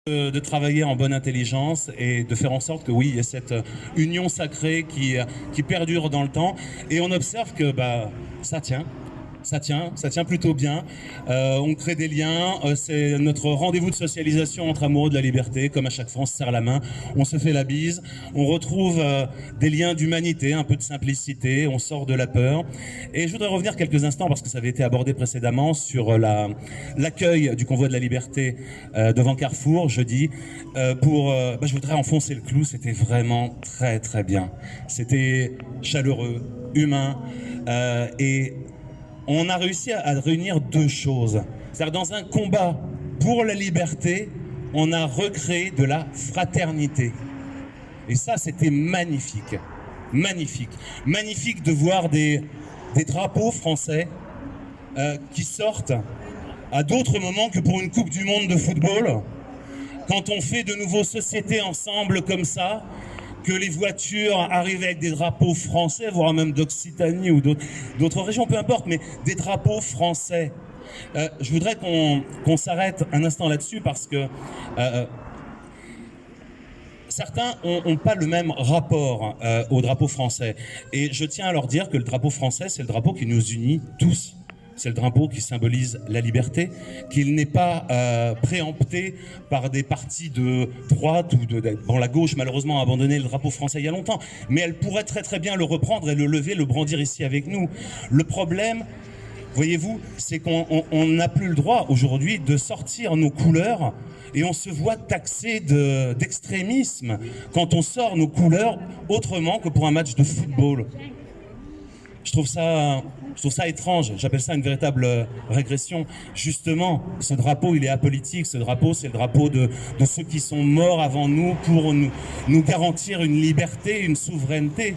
De travailler en bonne intelligence et de faire en sorte que oui, il y ait cette union sacrée qui perdure dans le temps. Et on observe que ça tient. Ça tient plutôt bien. On crée des liens. C'est notre rendez-vous de socialisation entre amoureux de la liberté. Comme à chaque fois, on se serre la main, on se fait la bise. On retrouve des liens d'humanité, un peu de simplicité. On sort de la peur. Et je voudrais revenir quelques instants, parce que ça avait été abordé précédemment, sur l'accueil du convoi de la liberté devant Carrefour, jeudi. Je voudrais enfoncer le clou. C'était vraiment très, très bien. C'était chaleureux, humain et on a réussi à réunir deux choses. C'est-à-dire, dans un combat pour la liberté, on a recréé de la fraternité. Et ça, c'était magnifique. Magnifique. Magnifique de voir des drapeaux français qui sortent à d'autres moments que pour une Coupe du Monde de football. Quand on fait de nouveau société ensemble comme ça, que les voitures arrivent avec des drapeaux français, voire même d'Occitanie ou d'autres régions, peu importe, mais des drapeaux français. Je voudrais qu'on s'arrête un instant là-dessus, parce que certains n'ont pas le même rapport au drapeau français. Et je tiens à leur dire que le drapeau français, c'est le drapeau qui nous unit tous. C'est le drapeau qui symbolise la liberté, qu'il n'est pas préempté par des partis de droite ou Bon, la gauche, malheureusement, a abandonné le drapeau français il y a longtemps, mais elle pourrait très très bien le reprendre et le lever, le brandir ici avec nous. Le problème, voyez-vous, c'est qu'on n'a plus le droit aujourd'hui de sortir nos couleurs, et on se voit taxé d'extrémisme quand on sort nos couleurs autrement que pour un match de football. Je trouve ça étrange, j'appelle ça une véritable régression. Justement, ce drapeau, il est apolitique, ce drapeau, c'est le drapeau de ceux qui sont morts avant nous pour nous garantir une liberté, une souveraineté.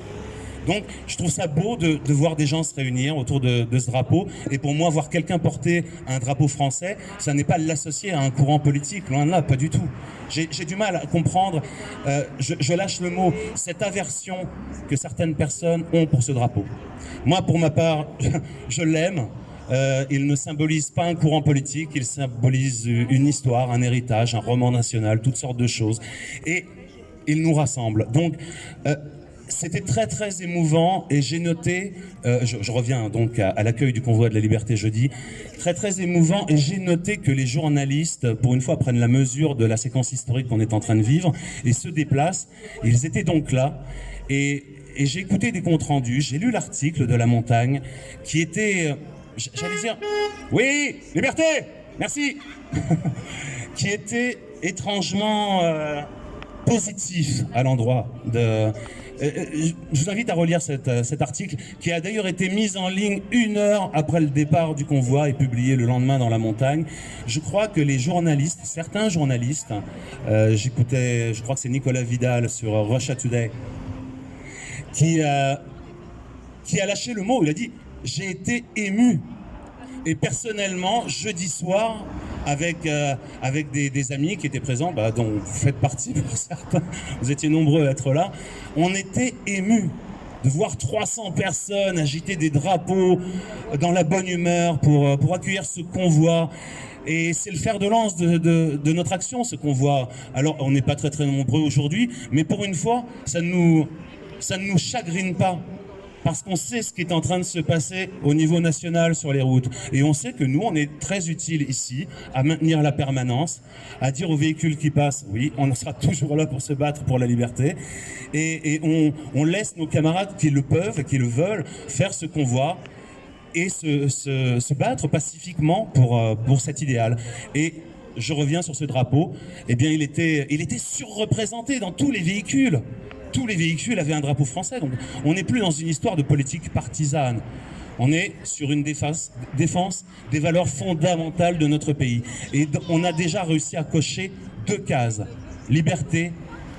Donc, je trouve ça beau de voir des gens se réunir autour de ce drapeau. Et pour moi, voir quelqu'un porter un drapeau français, ça n'est pas l'associer à un courant politique, loin de là, pas du tout. J'ai du mal à comprendre, je lâche le mot, cette aversion que certaines personnes ont pour ce drapeau. Moi, pour ma part, je l'aime. Il ne symbolise pas un courant politique, il symbolise une histoire, un héritage, un roman national, toutes sortes de choses. Et il nous rassemble. Donc, c'était très très émouvant, et j'ai noté, je reviens donc à l'accueil du convoi de la liberté jeudi, très très émouvant, et j'ai noté que les journalistes, pour une fois, prennent la mesure de la séquence historique qu'on est en train de vivre et se déplacent. Ils étaient donc là, et j'ai écouté des comptes rendus, j'ai lu l'article de La Montagne qui était, j'allais dire, oui, liberté, merci, qui était étrangement positif à l'endroit de... Je vous invite à relire cet article, qui a d'ailleurs été mis en ligne 1 heure après le départ du convoi et publié le lendemain dans La Montagne. Je crois que les journalistes, certains journalistes, j'écoutais, je crois que c'est Nicolas Vidal sur Russia Today, qui a lâché le mot, il a dit « j'ai été ému ». Et personnellement, jeudi soir, avec des amis qui étaient présents, dont vous faites partie pour certains, vous étiez nombreux à être là, on était émus de voir 300 personnes agiter des drapeaux dans la bonne humeur pour accueillir ce convoi. Et c'est le fer de lance de notre action, ce convoi. Alors, on n'est pas très très nombreux aujourd'hui, mais pour une fois, ça ne nous chagrine pas. Parce qu'on sait ce qui est en train de se passer au niveau national sur les routes. Et on sait que nous, on est très utiles ici à maintenir la permanence, à dire aux véhicules qui passent, oui, on sera toujours là pour se battre pour la liberté. Et on laisse nos camarades qui le peuvent, qui le veulent, faire ce convoi et se battre pacifiquement pour cet idéal. Et je reviens sur ce drapeau, eh bien il était surreprésenté dans tous les véhicules. Tous les véhicules avaient un drapeau français, donc on n'est plus dans une histoire de politique partisane. On est sur une défense des valeurs fondamentales de notre pays. Et on a déjà réussi à cocher 2 cases, liberté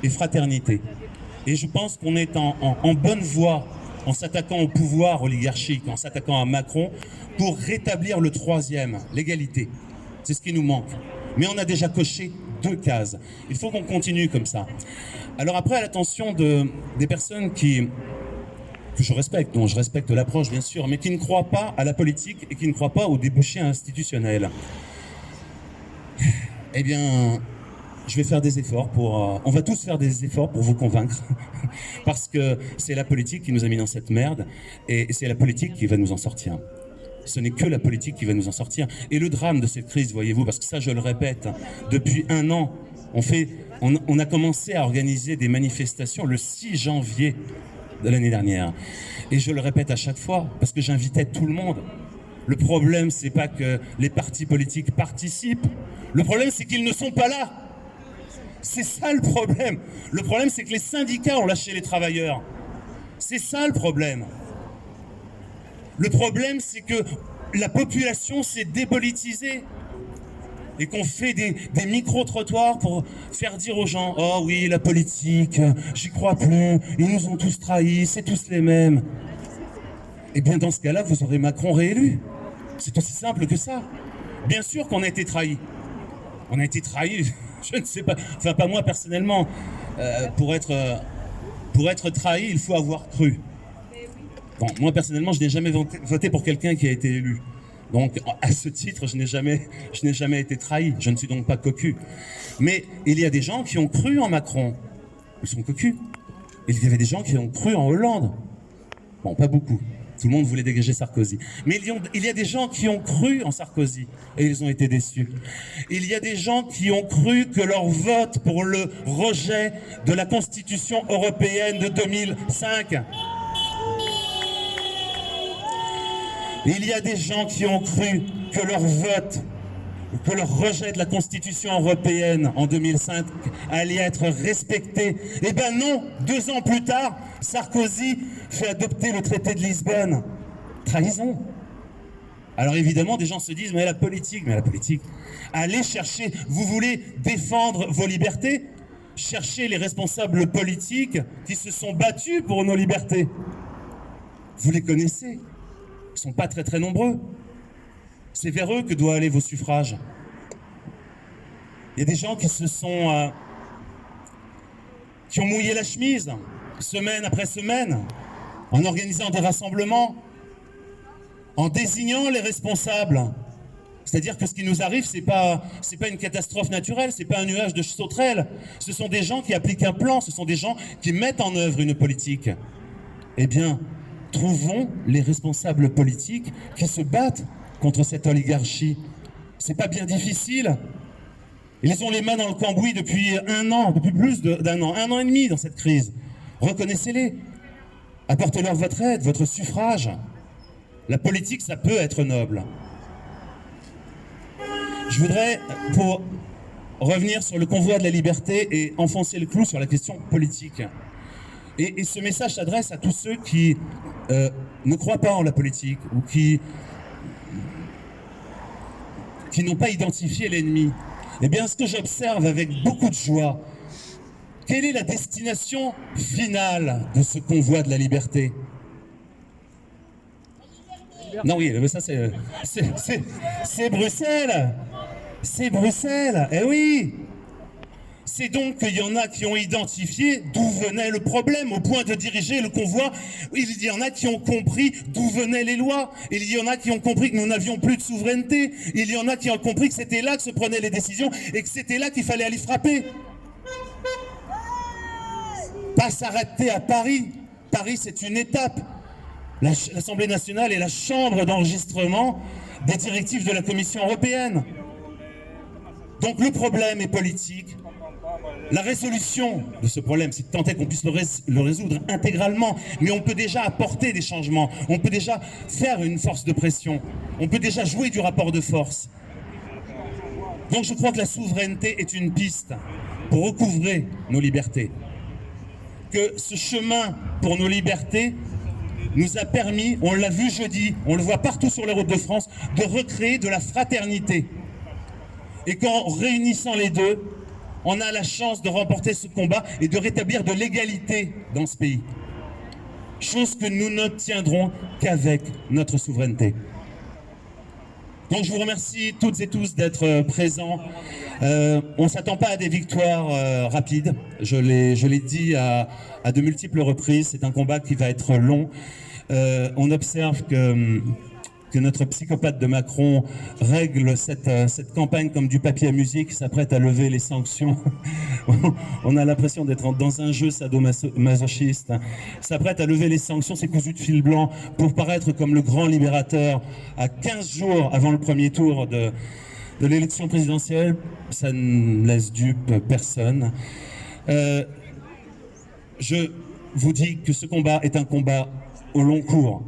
et fraternité. Et je pense qu'on est en bonne voie en s'attaquant au pouvoir oligarchique, en s'attaquant à Macron, pour rétablir le 3e, l'égalité. C'est ce qui nous manque. Mais on a déjà coché 2 cases. Il faut qu'on continue comme ça. Alors après, à l'attention des personnes que je respecte, dont je respecte l'approche bien sûr, mais qui ne croient pas à la politique et qui ne croient pas aux débouchés institutionnels. Eh bien, je vais faire des efforts on va tous faire des efforts pour vous convaincre, parce que c'est la politique qui nous a mis dans cette merde, et c'est la politique qui va nous en sortir. Ce n'est que la politique qui va nous en sortir. Et le drame de cette crise, voyez-vous, parce que ça, je le répète, depuis un an, on a commencé à organiser des manifestations le 6 janvier de l'année dernière. Et je le répète à chaque fois, parce que j'invitais tout le monde. Le problème, c'est pas que les partis politiques participent. Le problème, c'est qu'ils ne sont pas là. C'est ça le problème. Le problème, c'est que les syndicats ont lâché les travailleurs. C'est ça le problème. Le problème, c'est que la population s'est dépolitisée et qu'on fait des micro-trottoirs pour faire dire aux gens « Oh oui, la politique, j'y crois plus, ils nous ont tous trahis, c'est tous les mêmes. » Eh bien, dans ce cas-là, vous aurez Macron réélu. C'est aussi simple que ça. Bien sûr qu'on a été trahis. On a été trahis, je ne sais pas, enfin pas moi personnellement. Pour être trahi, il faut avoir cru. Bon, moi personnellement, je n'ai jamais voté pour quelqu'un qui a été élu. Donc, à ce titre, je n'ai jamais été trahi. Je ne suis donc pas cocu. Mais il y a des gens qui ont cru en Macron. Ils sont cocus. Il y avait des gens qui ont cru en Hollande. Bon, pas beaucoup. Tout le monde voulait dégager Sarkozy. Mais il y a des gens qui ont cru en Sarkozy et ils ont été déçus. Il y a des gens qui ont cru que leur vote pour le rejet de la Constitution européenne de 2005... Il y a des gens qui ont cru que leur vote, que leur rejet de la Constitution européenne en 2005 allait être respecté. Eh ben non, 2 ans plus tard, Sarkozy fait adopter le traité de Lisbonne. Trahison. Alors évidemment, des gens se disent, mais la politique, allez chercher, vous voulez défendre vos libertés? Cherchez les responsables politiques qui se sont battus pour nos libertés. Vous les connaissez. Ils ne sont pas très très nombreux. C'est vers eux que doit aller vos suffrages. Il y a des gens qui qui ont mouillé la chemise, semaine après semaine, en organisant des rassemblements, en désignant les responsables. C'est-à-dire que ce qui nous arrive, c'est pas une catastrophe naturelle, c'est pas un nuage de sauterelles. Ce sont des gens qui appliquent un plan, ce sont des gens qui mettent en œuvre une politique. Eh bien, trouvons les responsables politiques qui se battent contre cette oligarchie. C'est pas bien difficile. Ils ont les mains dans le cambouis depuis 1 an, depuis plus d'1 an, 1 an et demi dans cette crise. Reconnaissez-les. Apportez-leur votre aide, votre suffrage. La politique, ça peut être noble. Je voudrais, pour revenir sur le convoi de la liberté et enfoncer le clou sur la question politique. Et ce message s'adresse à tous ceux qui ne croient pas en la politique ou qui n'ont pas identifié l'ennemi. Eh bien, ce que j'observe avec beaucoup de joie, quelle est la destination finale de ce convoi de la liberté? Non, oui, mais ça c'est Bruxelles. C'est Bruxelles, eh oui. C'est donc qu'il y en a qui ont identifié d'où venait le problème, au point de diriger le convoi. Il y en a qui ont compris d'où venaient les lois. Il y en a qui ont compris que nous n'avions plus de souveraineté. Il y en a qui ont compris que c'était là que se prenaient les décisions et que c'était là qu'il fallait aller frapper. Pas s'arrêter à Paris. Paris, c'est une étape. L'Assemblée nationale est la chambre d'enregistrement des directives de la Commission européenne. Donc le problème est politique. La résolution de ce problème, c'est de tenter qu'on puisse le résoudre intégralement. Mais on peut déjà apporter des changements. On peut déjà faire une force de pression. On peut déjà jouer du rapport de force. Donc je crois que la souveraineté est une piste pour recouvrer nos libertés. Que ce chemin pour nos libertés nous a permis, on l'a vu jeudi, on le voit partout sur les routes de France, de recréer de la fraternité. Et qu'en réunissant les deux, on a la chance de remporter ce combat et de rétablir de l'égalité dans ce pays. Chose que nous n'obtiendrons qu'avec notre souveraineté. Donc je vous remercie toutes et tous d'être présents. On ne s'attend pas à des victoires rapides. Je l'ai dit à de multiples reprises. C'est un combat qui va être long. On observe que que notre psychopathe de Macron règle cette campagne comme du papier à musique, s'apprête à lever les sanctions. On a l'impression d'être dans un jeu sadomasochiste. S'apprête à lever les sanctions, c'est cousu de fil blanc, pour paraître comme le grand libérateur à 15 jours avant le premier tour de l'élection présidentielle. Ça ne laisse dupe personne. Je vous dis que ce combat est un combat au long cours.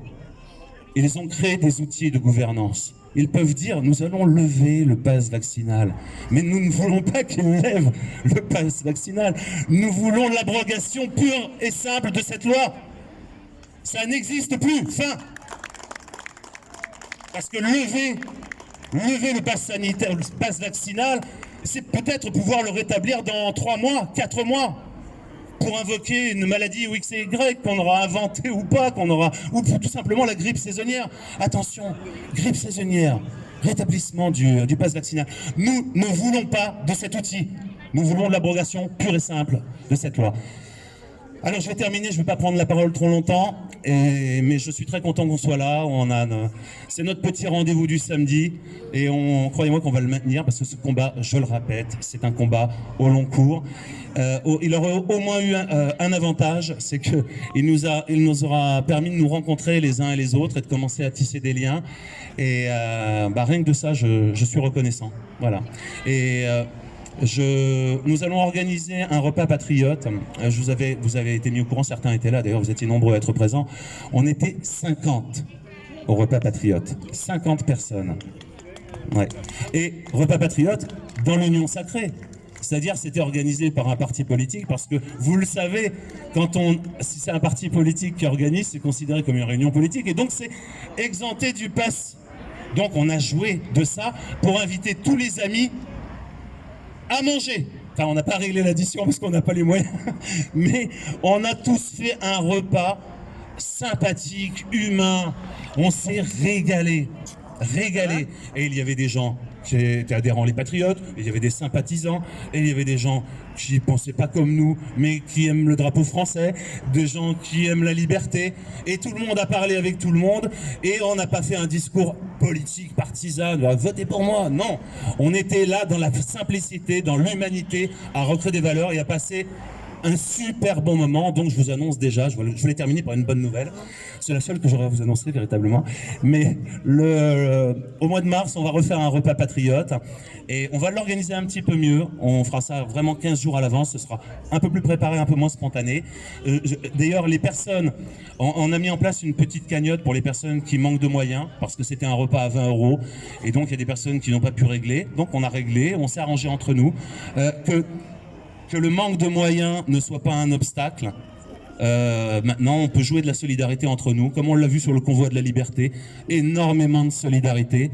Ils ont créé des outils de gouvernance. Ils peuvent dire, nous allons lever le pass vaccinal. Mais nous ne voulons pas qu'ils lèvent le pass vaccinal. Nous voulons l'abrogation pure et simple de cette loi. Ça n'existe plus. Fin. Parce que lever le pass sanitaire, le pass vaccinal, c'est peut-être pouvoir le rétablir dans 3 mois, 4 mois. Pour invoquer une maladie X et Y qu'on aura inventée ou pas, ou pour tout simplement la grippe saisonnière. Attention, grippe saisonnière, rétablissement du pass vaccinal. Nous ne voulons pas de cet outil. Nous voulons l'abrogation pure et simple de cette loi. Alors je vais terminer, je ne vais pas prendre la parole trop longtemps, mais je suis très content qu'on soit là. C'est notre petit rendez-vous du samedi et croyez-moi qu'on va le maintenir parce que ce combat, je le répète, c'est un combat au long cours. Il aurait au moins eu un avantage, c'est qu'il nous aura permis de nous rencontrer les uns et les autres et de commencer à tisser des liens. Et rien que de ça, je suis reconnaissant. Voilà. Et nous allons organiser un repas patriote. Vous avez été mis au courant, certains étaient là, d'ailleurs vous étiez nombreux à être présents. On était 50 au repas patriote, 50 personnes. Ouais. Et repas patriote dans l'Union sacrée. C'est-à-dire c'était organisé par un parti politique parce que, vous le savez, si c'est un parti politique qui organise, c'est considéré comme une réunion politique et donc c'est exempté du pass. Donc on a joué de ça pour inviter tous les amis à manger. Enfin, on n'a pas réglé l'addition parce qu'on n'a pas les moyens, mais on a tous fait un repas sympathique, humain. On s'est régalé. Et il y avait des gens qui étaient adhérents les patriotes, il y avait des sympathisants, et il y avait des gens qui ne pensaient pas comme nous, mais qui aiment le drapeau français, des gens qui aiment la liberté, et tout le monde a parlé avec tout le monde, et on n'a pas fait un discours politique, partisan, votez pour moi, non. On était là dans la simplicité, dans l'humanité, à recréer des valeurs et à passer un super bon moment. Donc je vous annonce déjà, je voulais terminer par une bonne nouvelle. C'est la seule que j'aurais à vous annoncer véritablement. Mais au mois de mars, on va refaire un repas patriote et on va l'organiser un petit peu mieux. On fera ça vraiment 15 jours à l'avance. Ce sera un peu plus préparé, un peu moins spontané. D'ailleurs, les personnes, on a mis en place une petite cagnotte pour les personnes qui manquent de moyens parce que c'était un repas à 20 € et donc il y a des personnes qui n'ont pas pu régler. Donc on a réglé, on s'est arrangé entre nous que le manque de moyens ne soit pas un obstacle. Maintenant, on peut jouer de la solidarité entre nous, comme on l'a vu sur le convoi de la liberté, énormément de solidarité.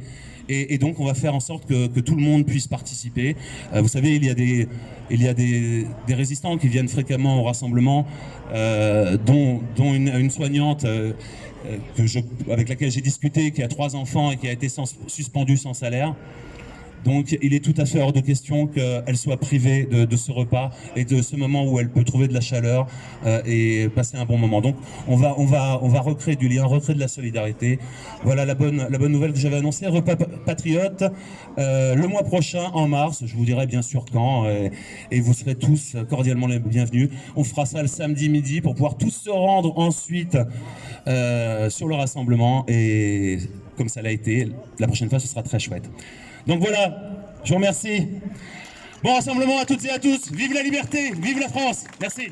Et donc, on va faire en sorte que tout le monde puisse participer. Vous savez, il y a des résistants qui viennent fréquemment au rassemblement, dont une soignante avec laquelle j'ai discuté, qui a 3 enfants et qui a été suspendue sans salaire. Donc il est tout à fait hors de question qu'elle soit privée de ce repas et de ce moment où elle peut trouver de la chaleur et passer un bon moment. Donc on va recréer du lien, recréer de la solidarité. Voilà la bonne nouvelle que j'avais annoncée. Repas patriote le mois prochain, en mars, je vous dirai bien sûr quand, et vous serez tous cordialement les bienvenus. On fera ça le samedi midi pour pouvoir tous se rendre ensuite sur le rassemblement et comme ça l'a été, la prochaine fois ce sera très chouette. Donc voilà, je vous remercie. Bon rassemblement à toutes et à tous. Vive la liberté, vive la France. Merci.